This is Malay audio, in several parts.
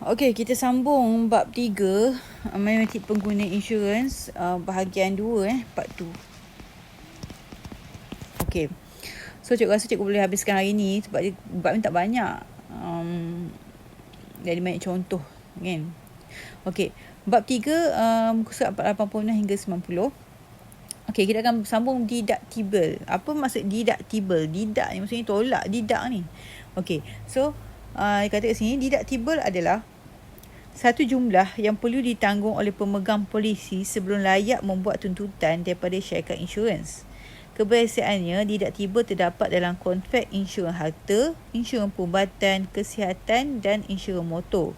Okey, kita sambung bab 3, matematik pengguna insurans, bahagian 2 part 2. Okey. So cikgu rasa cikgu boleh habiskan hari ni sebab bab ni tak banyak. Jadi banyak contoh kan. Okey, bab 3 muka surat 86 hingga 90. Okey, kita akan sambung deductible. Apa maksud deductible? Deduct ni maksudnya tolak, deduct ni. Okey, so dia kata kat sini deductible adalah satu jumlah yang perlu ditanggung oleh pemegang polisi sebelum layak membuat tuntutan daripada syarikat insurans. Kebiasaannya, deductible terdapat dalam kontrak insurans harta, insurans perubatan, kesihatan dan insurans motor.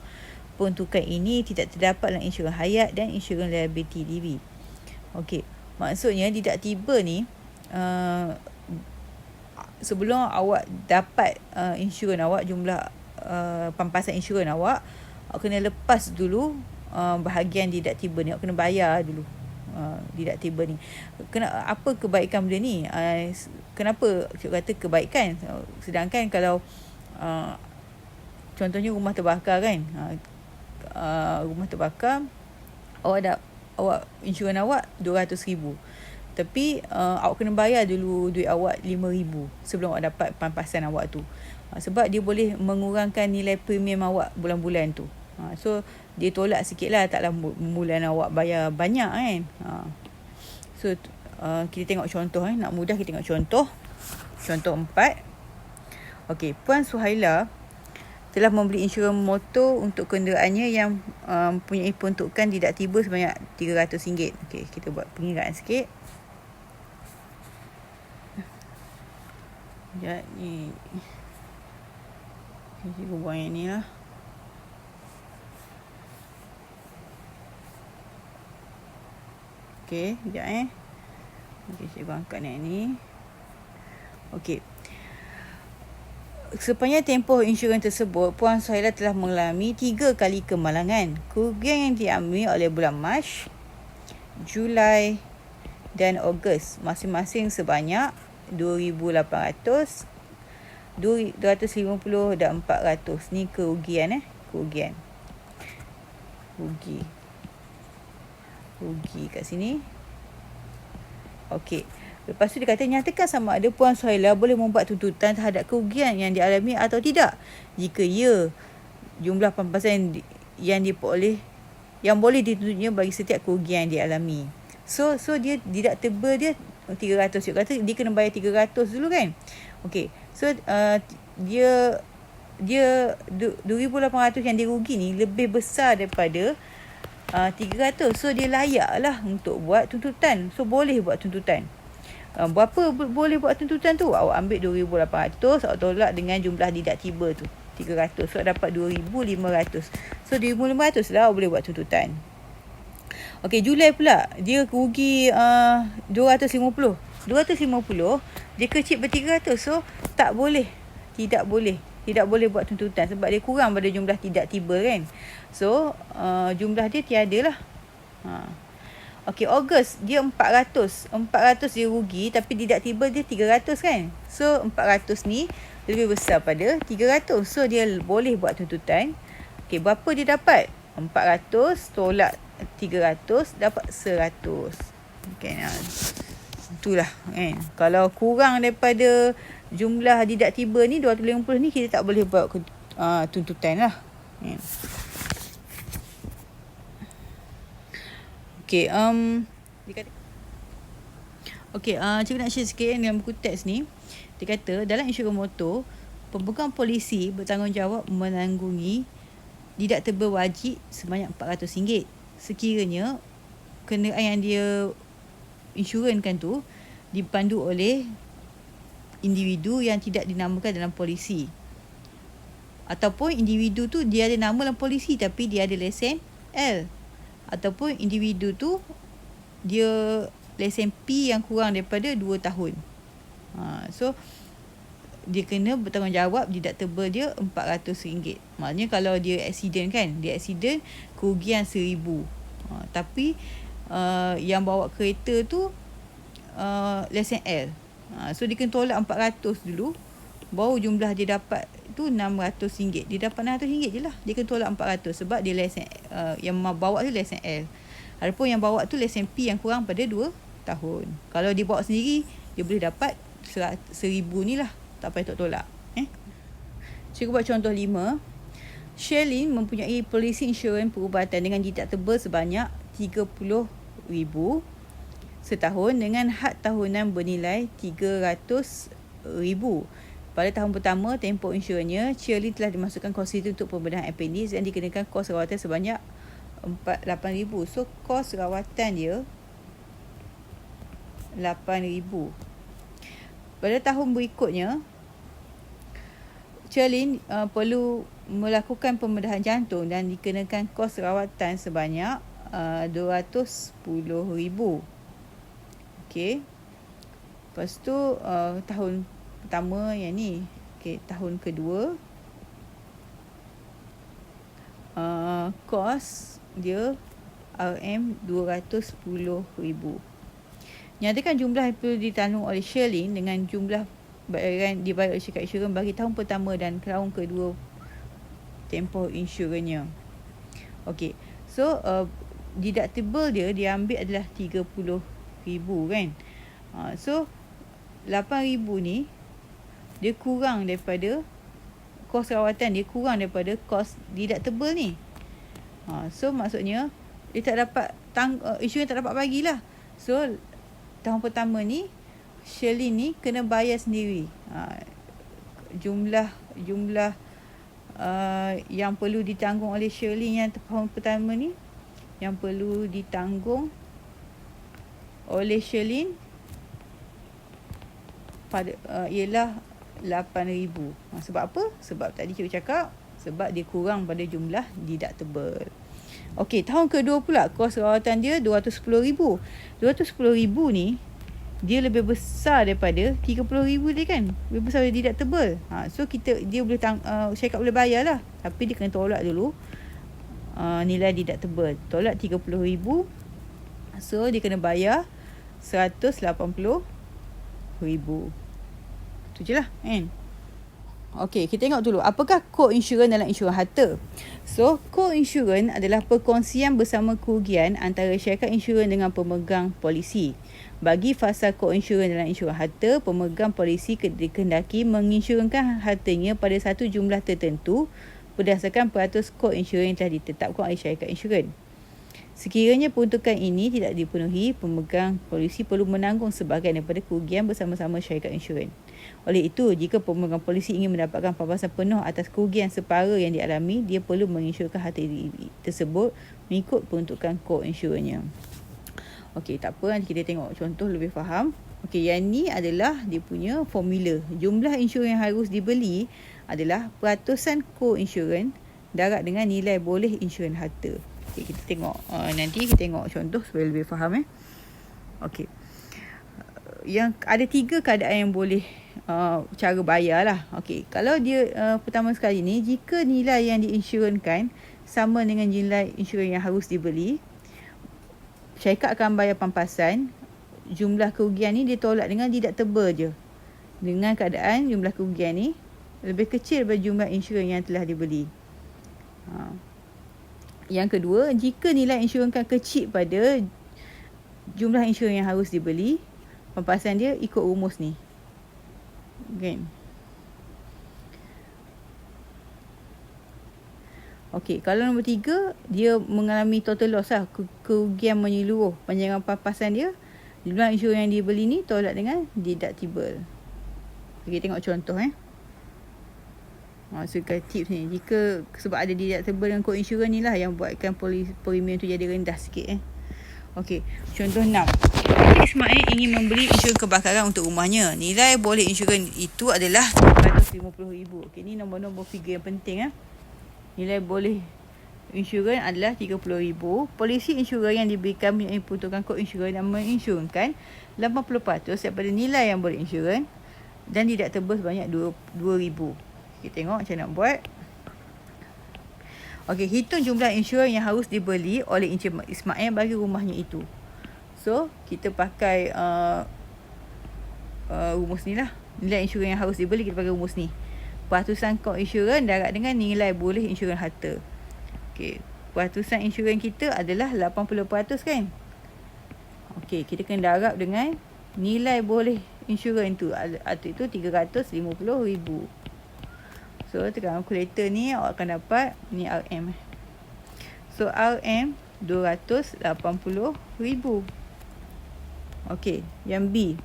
Peruntukan ini tidak terdapat dalam insurans hayat dan insurans liability diri. Okey, maksudnya deductible ni sebelum awak dapat insurans awak, jumlah pampasan insurans awak kena lepas dulu bahagian deductible ni. Awak kena bayar dulu deductible ni. Apa kebaikan benda ni? Kenapa saya kata kebaikan? Sedangkan kalau contohnya rumah terbakar kan, rumah terbakar, awak insurans awak RM200,000, tapi awak kena bayar dulu duit awak RM5,000 sebelum awak dapat pampasan awak tu. Sebab dia boleh mengurangkan nilai premium awak bulan-bulan tu. So dia tolak sikit lah, taklah bulan awak bayar banyak kan. So kita tengok contoh. Nak mudah kita tengok contoh. Contoh 4. Okey, Puan Suhaila telah membeli insurans motor untuk kenderaannya yang mempunyai peruntukan deductible sebanyak RM300. Okey, kita buat pengiraan sikit. Sekejap ni. Cikgu buang yang ni lah. Okey, sekejap Okey, cikgu angkat yang ni. Okey. Sepanjang tempoh insurans tersebut, Puan Suhaila telah mengalami 3 kali kemalangan. Kerugian yang diambil oleh bulan Mac, Julai dan Ogos masing-masing sebanyak RM2,800, RM250 dan RM400. Ni kerugian kerugian. Rugi kat sini. Okey. Lepas tu dia kata nyatakan sama ada Puan Suhaila boleh membuat tuntutan terhadap kerugian yang dialami atau tidak. Jika ya, jumlah pampasan yang diperoleh yang boleh dituntutnya bagi setiap kerugian yang dialami. So dia deductible dia 300. Dia kata dia kena bayar 300 dulu kan. Okey. So dia RM2,800 yang dia rugi ni lebih besar daripada 300. So dia layak lah untuk buat tuntutan. So boleh buat tuntutan. Berapa boleh buat tuntutan tu? Awak ambil RM2,800, awak tolak dengan jumlah deductible tu 300. So dapat RM2,500. So RM2,500 lah awak boleh buat tuntutan. Okey, Julai pula dia rugi RM250. Dia kecil ber-300. So tidak boleh buat tuntutan sebab dia kurang pada jumlah deductible kan. So jumlah dia tiada lah. Okey, Ogos dia RM400 dia rugi tapi deductible dia RM300 kan. So RM400 ni lebih besar pada RM300. So dia boleh buat tuntutan. Okey, berapa dia dapat? RM400 tolak RM300 dapat RM100. Okey, itulah kan. Kalau kurang daripada jumlah deductible ni RM250 ni, kita tak boleh buat tuntutan lah kan. Okey, cikgu nak share sikit dalam buku teks ni. Dia kata dalam insurans motor, pemegang polisi bertanggungjawab menanggungi deductible wajib sebanyak RM400 sekiranya kenderaan yang dia insurankan tu dipandu oleh individu yang tidak dinamakan dalam polisi, ataupun individu tu dia ada nama dalam polisi tapi dia ada lesen L, ataupun individu tu dia lesen P yang kurang daripada 2 tahun. So dia kena bertanggungjawab deductible dia RM400. Maknanya kalau dia accident kan, kerugian RM1,000. Tapi yang bawa kereta tu lesen L. So dia kena tolak RM400 dulu baru jumlah dia dapat tu RM600. Dia dapat RM600 je lah. Dia kena tolak RM400 sebab dia lesen, yang bawa tu lesen L. Adapun yang bawa tu lesen P yang kurang pada 2 tahun. Kalau dia bawa sendiri, dia boleh dapat RM1,000 ni lah. Tak payah tolak. Cikgu buat contoh 5. Sherlyn mempunyai polisi insurans perubatan dengan deductible sebanyak RM30,000 setahun dengan had tahunan bernilai RM300,000. Pada tahun pertama tempoh insurannya, Sherlyn telah dimasukkan kos itu untuk pembedahan appendix dan dikenakan kos rawatan sebanyak RM8,000. So, kos rawatan dia RM8,000. Pada tahun berikutnya, Sherlyn perlu melakukan pembedahan jantung dan dikenakan kos rawatan sebanyak RM210,000. Okey. Lepas tu tahun pertama yang ni. Okey, tahun kedua kos dia RM210,000. Nyatakan jumlah yang perlu ditanggung oleh Sherlyn dengan jumlah bayaran dibayar oleh syarikat insurans bagi tahun pertama dan tahun kedua tempoh insurannya. Okey. So deductible dia ambil adalah RM30,000 kan. So RM8,000 ni dia kurang daripada kos rawatan, dia kurang daripada kos deductible ni. So maksudnya dia tak dapat insurans tak dapat bagilah. So tahun pertama ni Sherlyn ni kena bayar sendiri. Jumlah yang perlu ditanggung oleh Sherlyn yang tahun pertama ni, yang perlu ditanggung oleh Sherlyn pada ialah RM8,000. Sebab apa? Sebab tadi cikgu cakap sebab dia kurang pada jumlah deductible. Okey, tahun kedua pula kos rawatan dia RM210,000. RM210,000 ni dia lebih besar daripada RM30,000 dia kan. Lebih besar dari deductible. So dia boleh syarikat boleh bayar lah. Tapi dia kena tolak dulu nilai deductible. Tolak RM30,000. So dia kena bayar RM180,000. Tu je lah kan. Okey, kita tengok dulu apakah co-insurance dalam insurans harta. So, co-insurance adalah perkongsian bersama kerugian antara syarikat insurans dengan pemegang polisi. Bagi fasa co-insurance dalam insurans harta, pemegang polisi dikehendaki menginsurkan hartanya pada satu jumlah tertentu berdasarkan peratus co-insurance yang telah ditetapkan oleh syarikat insurans. Sekiranya peruntukan ini tidak dipenuhi, pemegang polisi perlu menanggung sebahagian daripada kerugian bersama-sama syarikat insurans. Oleh itu, jika pemegang polisi ingin mendapatkan pampasan penuh atas kerugian separa yang dialami, dia perlu menginsurkan harta tersebut mengikut peruntukan co-insurance-nya. Okey, tak apa, nanti kita tengok contoh lebih faham. Okey, yang ni adalah dia punya formula. Jumlah insurans yang harus dibeli adalah peratusan co-insurance darab dengan nilai boleh insurans harta. Okay, kita tengok nanti kita tengok contoh supaya lebih faham. Okey. Yang ada 3 keadaan yang boleh cara bayar lah. Okey, kalau dia pertama sekali ni, jika nilai yang diinsurankan sama dengan nilai insurans yang harus dibeli, syarikat akan bayar pampasan. Jumlah kerugian ni ditolak dengan deductible je. Dengan keadaan jumlah kerugian ni lebih kecil daripada jumlah insurans yang telah dibeli. Yang kedua, jika nilai insurankan kecil pada jumlah insurans yang harus dibeli, pampasan dia ikut rumus ni. Kan? Okey, kalau nombor 3, dia mengalami total loss lah, kerugian menyeluruh. Panjangan pampasan dia, jumlah insurans yang dibeli ni tolak dengan deductible. Kita tengok contoh. So tips ni, jika sebab ada deductible dengan co-insurance ni lah yang buatkan premium tu jadi rendah sikit. Okey, contoh 6. Ismail ingin membeli insurans kebakaran untuk rumahnya. Nilai boleh insurans itu adalah RM350,000. Okey, ni nombor-nombor figure yang penting. Nilai boleh insurans adalah RM30,000. Polisi insurans yang diberikan mempunyai peruntukan kod insurans dan menginsurkan 80% daripada nilai yang boleh insurans dan deductible sebanyak RM2,000. Kita tengok macam nak buat. Okey, hitung jumlah insurans yang harus dibeli oleh Encik Ismail bagi rumahnya itu. So, kita pakai rumus ni lah. Nilai insurans yang harus dibeli, kita pakai rumus ni. Peratusan kos insurans darab dengan nilai boleh insurans harta. Okey, peratusan insurans kita adalah 80% kan? Okey, kita kena darab dengan nilai boleh insurans tu. Arti itu 350,000. So, tekan kalkulator ni, awak akan dapat ni RM. So, RM 280,000. Okey, yang B.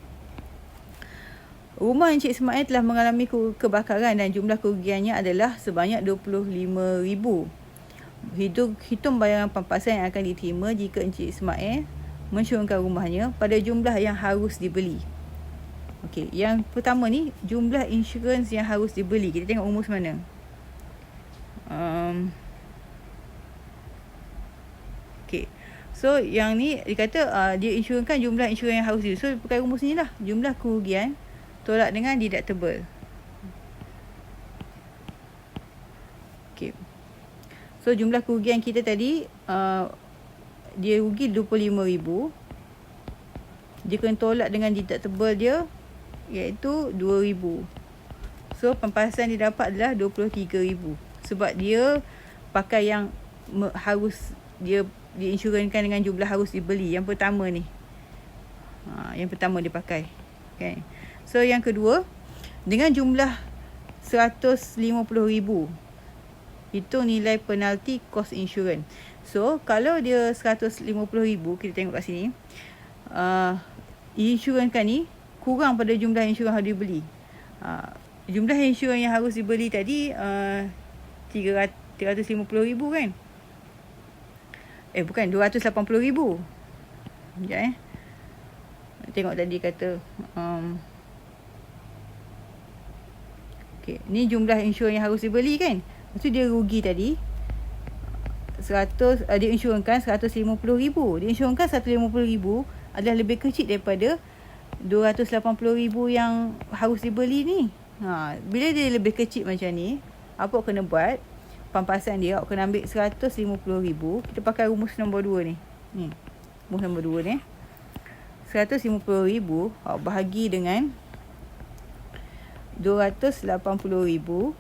Rumah Encik Ismail telah mengalami kebakaran dan jumlah kerugiannya adalah sebanyak 25,000. Hitung bayaran pampasan yang akan diterima jika Encik Ismail mensyuruhkan rumahnya pada jumlah yang harus dibeli. Okey, yang pertama ni, jumlah insurans yang harus dibeli. Kita tengok rumus mana. Okey. So, yang ni dia kata dia insurkan jumlah insurans yang harus dibeli. So, pakai rumus ni lah. Jumlah kerugian tolak dengan deductible. Okey. So, jumlah kerugian kita tadi dia rugi 25,000. Dia kena tolak dengan deductible dia iaitu 2,000. So, pampasan dia dapat adalah 23,000. Sebab dia pakai yang harus dia insurans-kan dengan jumlah harus dibeli. Yang pertama ni. Yang pertama dia pakai. Okay. So, yang kedua, dengan jumlah 150,000. Itu nilai penalti kos insurans. So, kalau dia 150,000, kita tengok kat sini. Insurans kan ni kurang pada jumlah insurans yang harus dibeli. Jumlah insurans yang harus dibeli tadi 350,000 kan? Bukan, 280,000. Sekejap tengok tadi kata okay, ni jumlah insurans yang harus dibeli kan? Lepas tu dia rugi tadi 100, dia insurkan 150,000. Dia insurkan 150,000 adalah lebih kecil daripada 280,000 yang harus dibeli ni. Bila dia lebih kecil macam ni, apa awak kena buat? Pampasan dia, awak kena ambil 150,000. Kita pakai rumus nombor 2 ni. Rumus nombor 2 ni. 150,000 awak bahagi dengan 280,000.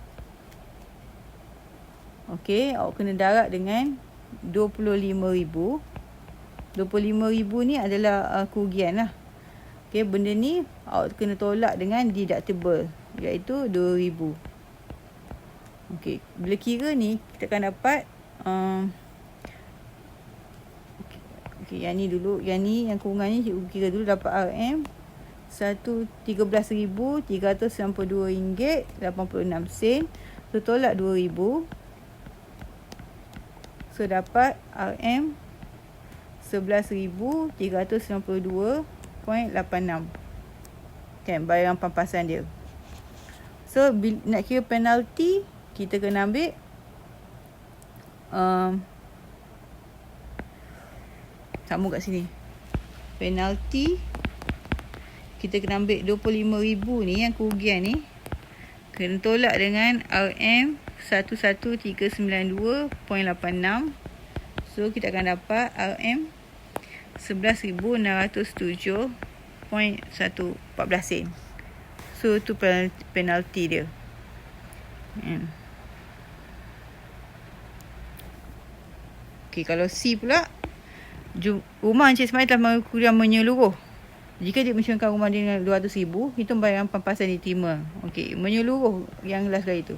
Okey, awak kena darab dengan 25,000. 25,000 ni adalah kerugian lah. Okey, benda ni awak kena tolak dengan deductible iaitu 2,000. Okey, bila kira ni kita akan dapat okey, yang ni dulu, yang kurungan ni cikgu kira dulu, dapat RM RM13,392.86. So, tolak 2,000. So, dapat RM 11,392.86. Kan, bayaran pampasan dia. So, nak kira penalti, kita kena ambil sama kat sini. Penalti kita kena ambil 25,000 ni, yang kerugian ni kena tolak dengan RM 11,392.86. So, kita akan dapat RM 11,607.14 sen. So, tu penalti dia. Okey, kalau C pula, rumah Encik Ismail telah mengukuran menyeluruh. Jika dia mensyuruhkan rumah dia dengan 200,000, hitung bayaran pampasan diterima. Okey, menyeluruh yang last kali tu.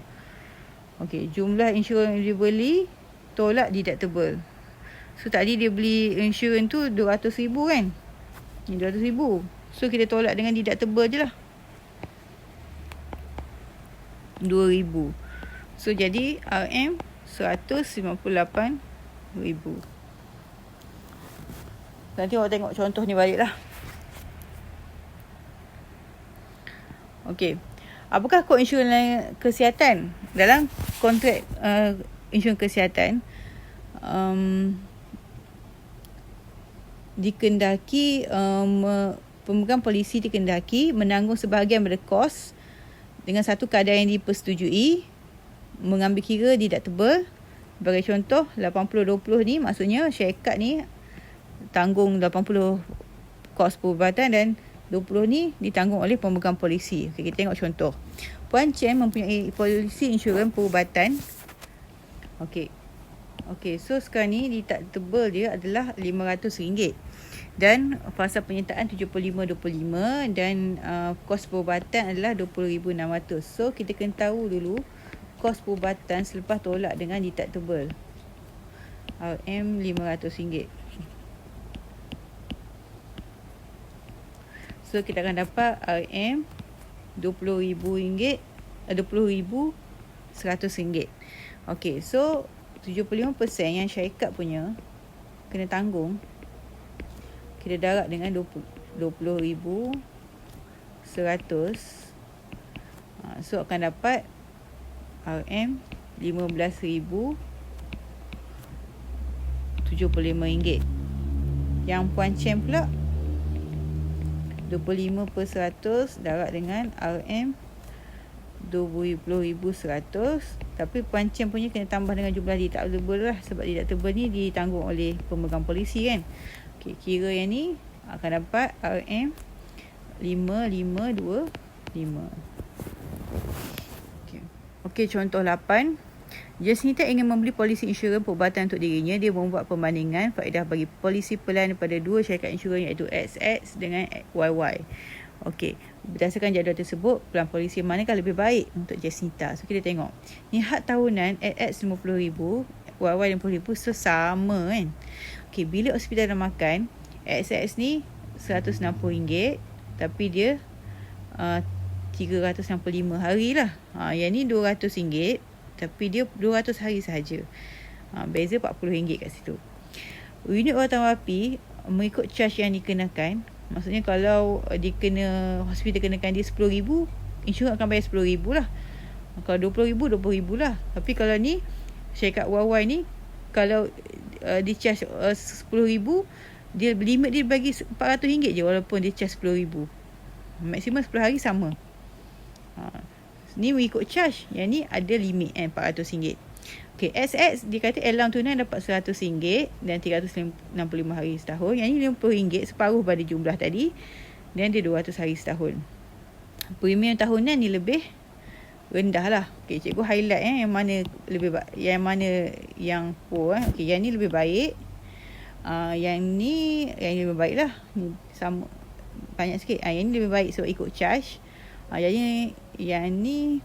Okey, jumlah insurans yang dibeli tolak deductible. So, tadi dia beli insurans tu 200,000 kan? Ni 200,000. So, kita tolak dengan deductible je lah. 2,000. So, jadi RM 158,000. Nanti awak tengok contoh ni balik lah. Okey. Apakah kod insurans kesihatan? Dalam kontrak insurans kesihatan, dikendaki pemegang polisi dikendaki menanggung sebahagian daripada kos dengan satu keadaan yang dipersetujui, mengambil kira deductible. Sebagai contoh, 80-20 ni maksudnya syarikat ni tanggung 80 kos perubatan dan 20 ni ditanggung oleh pemegang polisi. Okay, kita tengok contoh. Puan Chen mempunyai polisi insurans perubatan. Okey. Okey, so sekarang ni deductible dia adalah RM500. Dan fasa penyertaan 75-25 dan kos perubatan adalah RM20,600. So kita kena tahu dulu kos perubatan selepas tolak dengan deductible. RM500. So kita akan dapat RM20,100. Okey, so 75% yang syarikat punya kena tanggung, kita darab dengan 20,100. So akan dapat RM15,075. Yang Puan Chen pula 25% darab dengan RM20,100. Tapi Puan Chen punya kena tambah dengan jumlah deductible lah, sebab deductible ni ditanggung oleh pemegang polisi kan. Okay, kira yang ni akan dapat RM5,525. Okey, contoh 8. Jacinta ingin membeli polisi insurans perubatan untuk dirinya. Dia membuat perbandingan faedah bagi polisi pelan daripada dua syarikat insurans iaitu XX dengan YY. Okey, berdasarkan jadual tersebut, pelan polisi manakah lebih baik untuk Jacinta? So kita tengok. Ni had tahunan XX RM50,000, YY RM60,000, so sama kan. Okey, bilik hospital dan makan XX ni RM160, tapi dia 365 hari lah. Yang ni RM200, tapi dia 200 hari sahaja. Beza RM40 kat situ. Unit rawatan api mengikut charge yang dikenakan. Maksudnya kalau hospital kenakan dia RM10,000, insurans akan bayar RM10,000 lah. Kalau RM20,000, RM20,000 lah. Tapi kalau ni syarikat YY ni, kalau dia charge RM10,000, dia limit dia bagi RM400 je walaupun dia charge RM10,000. Maksimum 10 hari sama. Ni mengikut charge. Yang ni ada limit RM400. Okay, XX dia kata allowance tunai dapat RM100 dan 365 hari setahun. Yang ni RM50, separuh pada jumlah tadi, dan dia 200 hari setahun. Premium tahunan ni lebih rendah lah. Okay, cikgu highlight yang mana lebih yang mana yang poor. Okay, yang ni lebih baik. Yang ni lebih baik lah. Ni sama, banyak sikit. Yang ni lebih baik sebab ikut charge. Yang ni,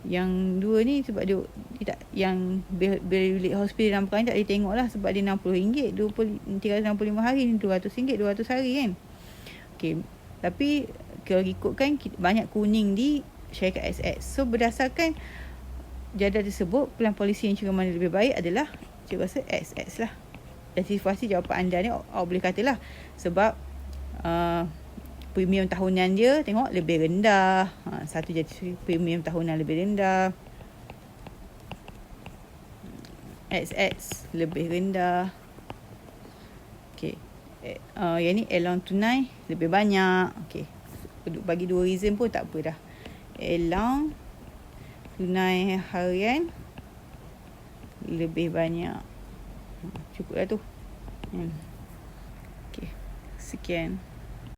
yang dua ni sebab dia tak, yang bilik hospital dan makan tak dia tengok lah, sebab dia RM60, 365 hari ni RM200, 200 hari kan. Okay, tapi kalau ikutkan banyak kuning di syarikat XX. So berdasarkan jadual tersebut, pelan polisi yang mana lebih baik adalah, cikgu rasa XX lah. Dan situasi jawapan anda ni awak boleh katalah sebab premium tahunan dia tengok lebih rendah. Satu jadi premium tahunan lebih rendah. XX lebih rendah. Okey. Yang ni allowance tunai lebih banyak. Okey. Bagi dua reason pun tak apa dah. Allowance tunai harian lebih banyak. Cukup lah tu. Okey. Sekian.